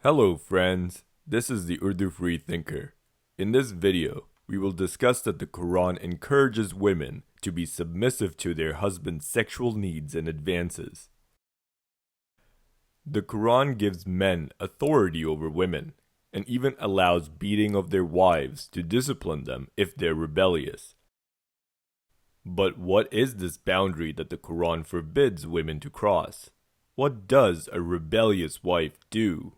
Hello friends, this is the Urdu Free Thinker. In this video, we will discuss that the Quran encourages women to be submissive to their husband's sexual needs and advances. The Quran gives men authority over women, and even allows beating of their wives to discipline them if they're rebellious. But what is this boundary that the Quran forbids women to cross? What does a rebellious wife do?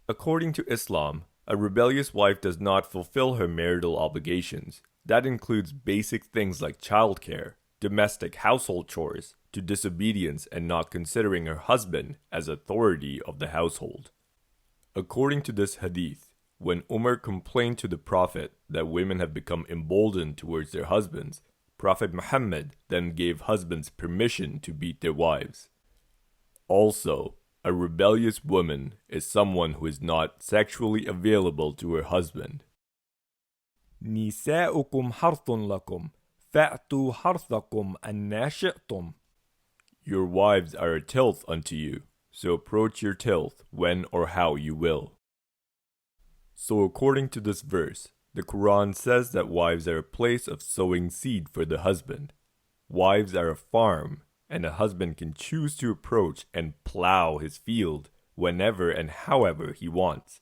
According to Islam, a rebellious wife does not fulfill her marital obligations. That includes basic things like childcare, domestic household chores, to disobedience and not considering her husband as authority of the household. According to this hadith, when Umar complained to the Prophet that women have become emboldened towards their husbands, Prophet Muhammad then gave husbands permission to beat their wives. Also, a rebellious woman is someone who is not sexually available to her husband. نساؤكم حرث لكم فأتوا حرثكم أنى شئتم. Your wives are a tilth unto you, so approach your tilth when or how you will. So according to this verse, the Quran says that wives are a place of sowing seed for the husband. Wives are a farm, and a husband can choose to approach and plough his field whenever and however he wants.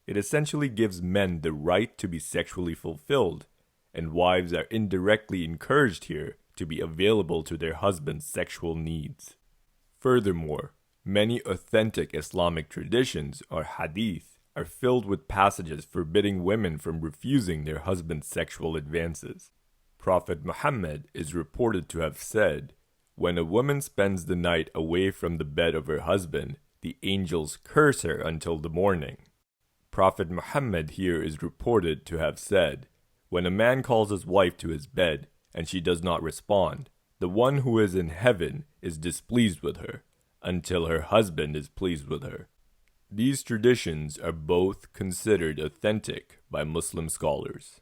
It essentially gives men the right to be sexually fulfilled, and wives are indirectly encouraged here to be available to their husband's sexual needs. Furthermore, many authentic Islamic traditions or Hadith are filled with passages forbidding women from refusing their husband's sexual advances. Prophet Muhammad is reported to have said, "When a woman spends the night away from the bed of her husband, the angels curse her until the morning." Prophet Muhammad here is reported to have said, "When a man calls his wife to his bed, and she does not respond, the one who is in heaven is displeased with her, until her husband is pleased with her." These traditions are both considered authentic by Muslim scholars.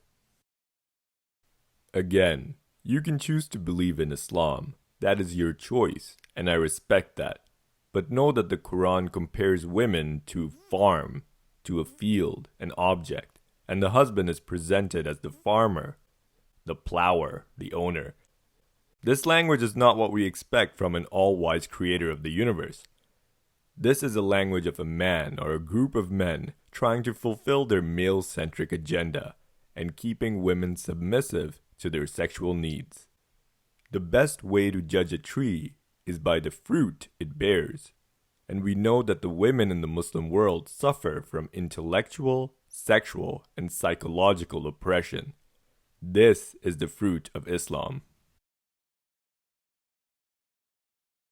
Again, you can choose to believe in Islam. That is your choice, and I respect that. But know that the Quran compares women to farm, to a field, an object, and the husband is presented as the farmer, the plower, the owner. This language is not what we expect from an all-wise creator of the universe. This is a language of a man or a group of men trying to fulfill their male-centric agenda and keeping women submissive to their sexual needs. The best way to judge a tree is by the fruit it bears, and we know that the women in the Muslim world suffer from intellectual, sexual, and psychological oppression. This is the fruit of Islam.